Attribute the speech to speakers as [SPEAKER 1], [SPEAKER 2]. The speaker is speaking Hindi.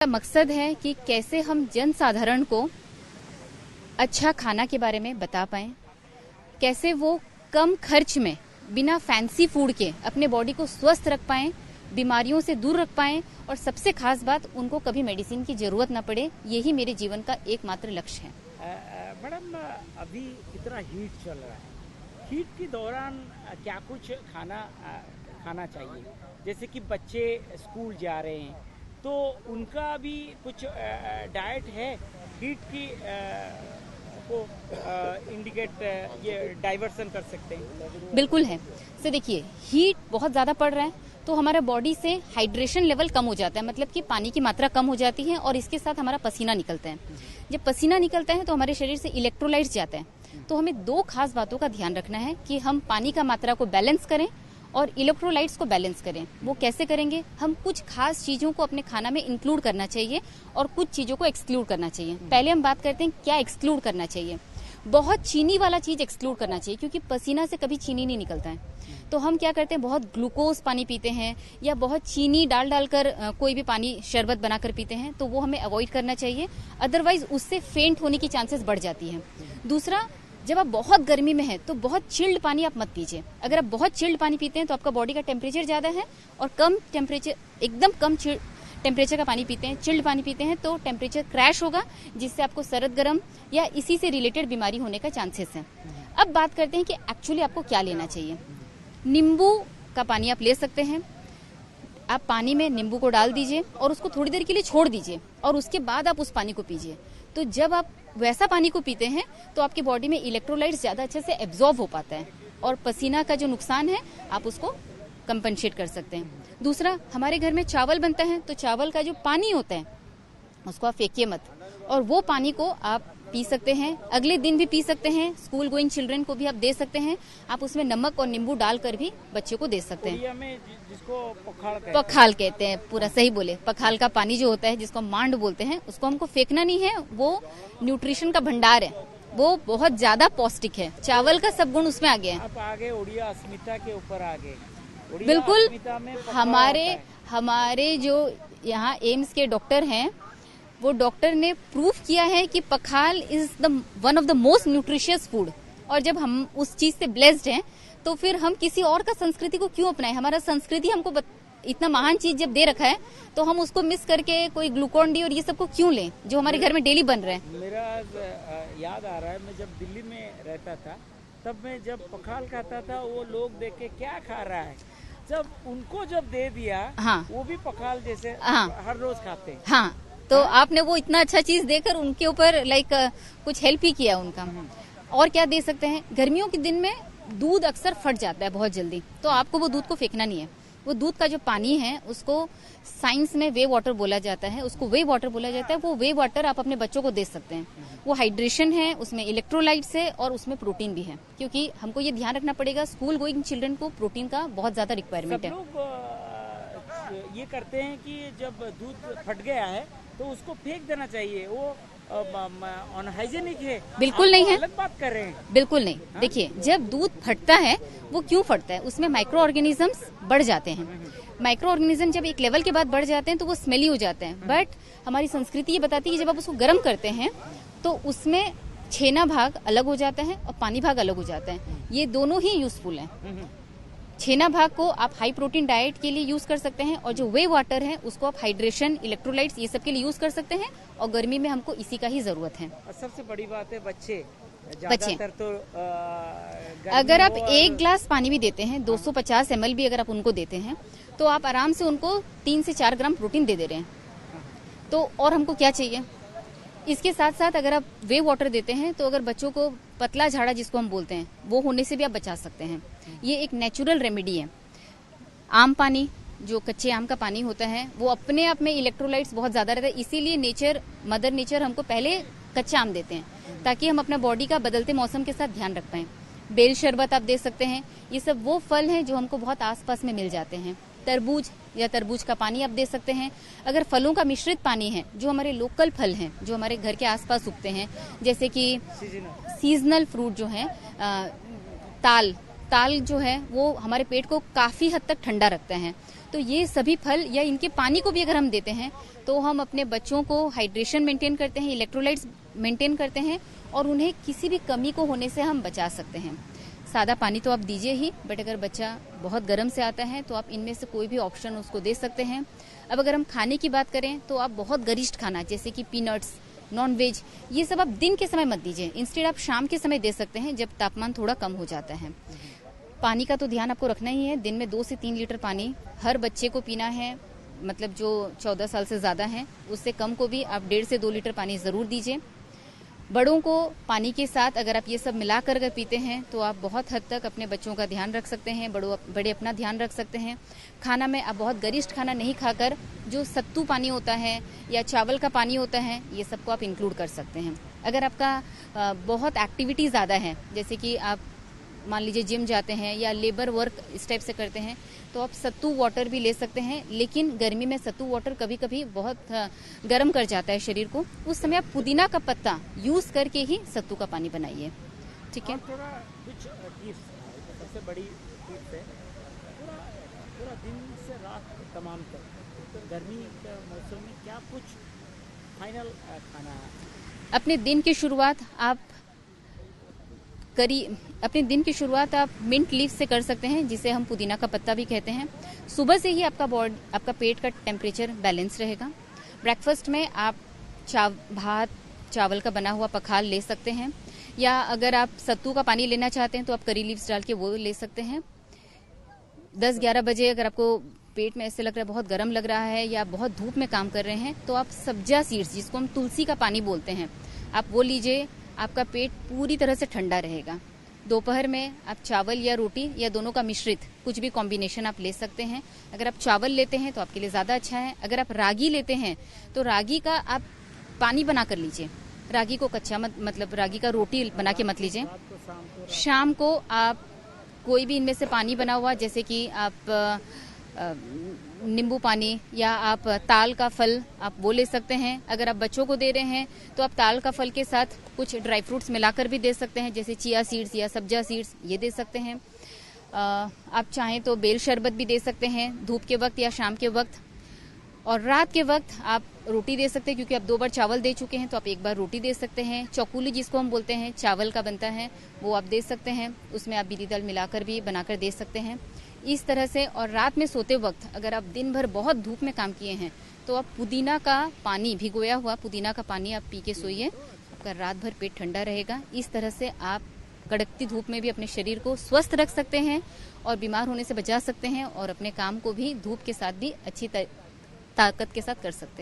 [SPEAKER 1] मकसद है कि कैसे हम जन साधारण को अच्छा खाना के बारे में बता पाएं, कैसे वो कम खर्च में बिना फैंसी फूड के अपने बॉडी को स्वस्थ रख पाएं, बीमारियों से दूर रख पाएं और सबसे खास बात उनको कभी मेडिसिन की जरूरत ना पड़े। यही मेरे जीवन का एकमात्र लक्ष्य है।
[SPEAKER 2] मैडम, अभी इतना हीट चल रहा है, हीट के दौरान क्या कुछ खाना चाहिए? जैसे कि बच्चे स्कूल जा रहे हैं तो उनका भी कुछ डाइट है हीट की को इंडिकेट ये डाइवर्सन कर सकते हैं?
[SPEAKER 1] बिल्कुल है। से देखिए, हीट बहुत ज्यादा पड़ रहा है तो हमारा बॉडी से हाइड्रेशन लेवल कम हो जाता है, मतलब कि पानी की मात्रा कम हो जाती है और इसके साथ हमारा पसीना निकलता है। जब पसीना निकलता है तो हमारे शरीर से इलेक्ट्रोलाइट्स जाते हैं। तो हमें दो खास बातों का ध्यान रखना है कि हम पानी का मात्रा को बैलेंस करें और इलेक्ट्रोलाइट्स को बैलेंस करें। वो कैसे करेंगे? हम कुछ खास चीजों को अपने खाना में इंक्लूड करना चाहिए और कुछ चीजों को एक्सक्लूड करना चाहिए। पहले हम बात करते हैं क्या एक्सक्लूड करना चाहिए। बहुत चीनी वाला चीज एक्सक्लूड करना चाहिए क्योंकि पसीना से कभी चीनी नहीं निकलता है। तो हम क्या करते हैं, बहुत ग्लूकोज पानी पीते हैं या बहुत चीनी डालकर कोई भी पानी शरबत बनाकर पीते हैं, तो वो हमें अवॉइड करना चाहिए। अदरवाइज उससे फेंट होने की चांसेस बढ़ जाती है। दूसरा, जब आप बहुत गर्मी में हैं तो बहुत चिल्ड पानी आप मत पीजिए। अगर आप बहुत चिल्ड पानी पीते हैं तो आपका बॉडी का टेम्परेचर ज्यादा है और एकदम कम टेम्परेचर का पानी पीते हैं, चिल्ड पानी पीते हैं तो टेम्परेचर क्रैश होगा, जिससे आपको सरद गर्म या इसी से रिलेटेड बीमारी होने का चांसेस है। अब बात करते हैं कि एक्चुअली आपको क्या लेना चाहिए। नींबू का पानी आप ले सकते हैं। आप पानी में नींबू को डाल दीजिए और उसको थोड़ी देर के लिए छोड़ दीजिए और उसके बाद आप उस पानी को पीजिए। तो जब आप वैसा पानी को पीते हैं तो आपकी बॉडी में इलेक्ट्रोलाइट्स ज्यादा अच्छे से एब्जॉर्ब हो पाता है और पसीना का जो नुकसान है आप उसको कंपनसेट कर सकते हैं। दूसरा, हमारे घर में चावल बनता है तो चावल का जो पानी होता है उसको आप फेंकिए मत और वो पानी को आप पी सकते हैं, अगले दिन भी पी सकते हैं। स्कूल गोइंग चिल्ड्रन को भी आप दे सकते हैं। आप उसमें नमक और नींबू डालकर भी बच्चे को दे सकते हैं।
[SPEAKER 2] जिसको
[SPEAKER 1] पखाल कहते हैं, पूरा सही बोले। पखाल का पानी जो होता है जिसको मांड बोलते हैं, उसको हमको फेंकना नहीं है। वो न्यूट्रिशन का भंडार है, वो बहुत ज्यादा पौष्टिक है। चावल का सब गुण उसमें आ गया है।
[SPEAKER 2] आप आगे उड़िया अस्मिता के ऊपर आगे।
[SPEAKER 1] बिल्कुल, हमारे जो यहाँ एम्स के डॉक्टर हैं वो डॉक्टर ने प्रूफ किया है कि pakhal is the one of the most nutritious food. और जब हम उस चीज से ब्लेस्ड हैं तो फिर हम किसी और का संस्कृति को क्यों अपनाएं? हमारा संस्कृति हमको इतना महान चीज जब दे रखा है तो हम उसको मिस करके कोई ग्लूकोन डी और ये सब को क्यों लें जो हमारे घर में डेली बन रहे हैं।
[SPEAKER 2] मेरा याद आ रहा है, मैं जब दिल्ली में रहता था तब मैं जब पखाल खाता था वो लोग देख के क्या खा रहा है, जब उनको जब दे दिया
[SPEAKER 1] हाँ,
[SPEAKER 2] वो भी पखाल जैसे हर रोज खाते हैं।
[SPEAKER 1] हाँ, तो आपने वो इतना अच्छा चीज देकर उनके ऊपर कुछ हेल्प ही किया उनका। और क्या दे सकते हैं? गर्मियों के दिन में दूध अक्सर फट जाता है बहुत जल्दी, तो आपको वो दूध को फेंकना नहीं है। वो दूध का जो पानी है उसको साइंस में वे वाटर बोला जाता है, उसको वे वाटर बोला जाता है। वो वे वाटर आप अपने बच्चों को दे सकते हैं। वो हाइड्रेशन है, उसमें इलेक्ट्रोलाइट्स है और उसमें प्रोटीन भी है, क्योंकि हमको ये ध्यान रखना पड़ेगा स्कूल गोइंग चिल्ड्रन को प्रोटीन का बहुत ज्यादा रिक्वायरमेंट है।
[SPEAKER 2] ये करते हैं कि जब दूध फट गया है तो उसको फेंक देना चाहिए, वो अनहाइजेनिक है।
[SPEAKER 1] बिल्कुल नहीं है,
[SPEAKER 2] अलग बात कर रहे हैं।
[SPEAKER 1] बिल्कुल नहीं। देखिए, जब दूध फटता है वो क्यों फटता है? उसमें माइक्रो ऑर्गेनिजम्स बढ़ जाते हैं। माइक्रो ऑर्गेनिज्म जब एक लेवल के बाद बढ़ जाते हैं तो वो स्मेली हो जाते हैं। बट हमारी संस्कृति ये बताती है कि जब आप उसको गर्म करते हैं तो उसमें छेना भाग अलग हो जाता है और पानी भाग अलग हो जाता है। ये दोनों ही यूजफुल हैं। छेना भाग को आप हाई प्रोटीन डाइट के लिए यूज कर सकते हैं और जो वे वाटर है उसको आप हाइड्रेशन, इलेक्ट्रोलाइट्स ये सब के लिए यूज कर सकते हैं और गर्मी में हमको इसी का ही जरूरत है।
[SPEAKER 2] सबसे बड़ी बात है बच्चे तो
[SPEAKER 1] अगर आप एक ग्लास पानी भी देते हैं, 250 ml भी अगर आप उनको देते हैं तो आप आराम से उनको 3 से 4 ग्राम प्रोटीन दे रहे हैं। तो और हमको क्या चाहिए? इसके साथ साथ अगर आप वे वाटर देते हैं तो अगर बच्चों को पतला झाड़ा जिसको हम बोलते हैं वो होने से भी आप बचा सकते हैं। ये एक नेचुरल रेमेडी है। आम पानी, जो कच्चे आम का पानी होता है, वो अपने आप में इलेक्ट्रोलाइट्स बहुत ज्यादा रहता है, इसीलिए मदर नेचर हमको पहले कच्चा आम देते हैं ताकि हम अपना बॉडी का बदलते मौसम के साथ ध्यान रख पाएं। बेल शरबत आप दे सकते हैं। ये सब वो फल हैं जो हमको बहुत आसपास में मिल जाते हैं। तरबूज या तरबूज का पानी आप दे सकते हैं। अगर फलों का मिश्रित पानी है, जो हमारे लोकल फल हैं जो हमारे घर के आसपास उगते हैं, जैसे कि सीजनल फ्रूट जो है, ताल जो है वो हमारे पेट को काफी हद तक ठंडा रखते हैं। तो ये सभी फल या इनके पानी को भी अगर हम देते हैं तो हम अपने बच्चों को हाइड्रेशन मेंटेन करते हैं, इलेक्ट्रोलाइट्स मेंटेन करते हैं और उन्हें किसी भी कमी को होने से हम बचा सकते हैं। सादा पानी तो आप दीजिए ही, बट अगर बच्चा बहुत गर्म से आता है तो आप इनमें से कोई भी ऑप्शन उसको दे सकते हैं। अब अगर हम खाने की बात करें तो आप बहुत गरिष्ठ खाना जैसे कि पीनट्स, नॉन वेज, ये सब आप दिन के समय मत दीजिए। इंस्टेड आप शाम के समय दे सकते हैं जब तापमान थोड़ा कम हो जाता है। पानी का तो ध्यान आपको रखना ही है। दिन में 2 से 3 लीटर पानी हर बच्चे को पीना है, मतलब जो 14 साल से ज्यादा है। उससे कम को भी आप 1.5 से 2 लीटर पानी जरूर दीजिए। बड़ों को पानी के साथ अगर आप ये सब मिलाकर अगर पीते हैं तो आप बहुत हद तक अपने बच्चों का ध्यान रख सकते हैं, बड़े अपना ध्यान रख सकते हैं। खाना में आप बहुत गरिष्ठ खाना नहीं खाकर जो सत्तू पानी होता है या चावल का पानी होता है, ये सबको आप इंक्लूड कर सकते हैं। अगर आपका बहुत एक्टिविटी ज़्यादा है, जैसे कि आप मान लीजिए जिम जाते हैं या लेबर वर्क इस टाइप से करते हैं, तो आप सत्तू वाटर भी ले सकते हैं। लेकिन गर्मी में सत्तू वाटर कभी कभी बहुत गर्म कर जाता है शरीर को, उस समय आप पुदीना का पत्ता यूज करके ही सत्तू का पानी बनाइए। ठीक है।
[SPEAKER 2] थोड़ा कुछ टिप्स, सबसे बड़ी टिप्स है पूरा दिन से रात तमाम तक तो गर्मी के मौसम में क्या कुछ फाइनल खाना है?
[SPEAKER 1] अपने दिन की शुरुआत आप मिंट लीफ से कर सकते हैं, जिसे हम पुदीना का पत्ता भी कहते हैं। सुबह से ही आपका पेट का टेम्परेचर बैलेंस रहेगा। ब्रेकफास्ट में आप भात चावल का बना हुआ पखाल ले सकते हैं, या अगर आप सत्तू का पानी लेना चाहते हैं तो आप करी लीव्स डाल के वो ले सकते हैं। 10-11 बजे अगर आपको पेट में ऐसे लग रहा है, बहुत गर्म लग रहा है या बहुत धूप में काम कर रहे हैं, तो आप सब्जा सीड्स, जिसको हम तुलसी का पानी बोलते हैं, आप वो लीजिए। आपका पेट पूरी तरह से ठंडा रहेगा। दोपहर में आप चावल या रोटी या दोनों का मिश्रित कुछ भी कॉम्बिनेशन आप ले सकते हैं। अगर आप चावल लेते हैं तो आपके लिए ज्यादा अच्छा है। अगर आप रागी लेते हैं तो रागी का आप पानी बना कर लीजिए। रागी को कच्चा मतलब रागी का रोटी बना के मत लीजिए। शाम को आप कोई भी इनमें से पानी बना हुआ, जैसे कि आप नींबू पानी या आप ताल का फल आप वो ले सकते हैं। अगर आप बच्चों को दे रहे हैं तो आप ताल का फल के साथ कुछ ड्राई फ्रूट्स मिलाकर भी दे सकते हैं, जैसे चिया सीड्स या सब्जा सीड्स, ये दे सकते हैं। आप चाहें तो बेल शरबत भी दे सकते हैं धूप के वक्त या शाम के वक्त। और रात के वक्त आप रोटी दे सकते हैं, क्योंकि आप 2 बार चावल दे चुके हैं तो आप 1 बार रोटी दे सकते हैं। चौकुली जिसको हम बोलते हैं, चावल का बनता है, वो आप दे सकते हैं। उसमें आप बिरी दाल मिलाकर भी बनाकर दे सकते हैं इस तरह से। और रात में सोते वक्त अगर आप दिन भर बहुत धूप में काम किए हैं तो आप पुदीना का पानी, भिगोया हुआ पुदीना का पानी आप पी के सोइए। आपका रात भर पेट ठंडा रहेगा। इस तरह से आप कड़कती धूप में भी अपने शरीर को स्वस्थ रख सकते हैं और बीमार होने से बचा सकते हैं, और अपने काम को भी धूप के साथ भी अच्छी ताकत के साथ कर सकते हैं।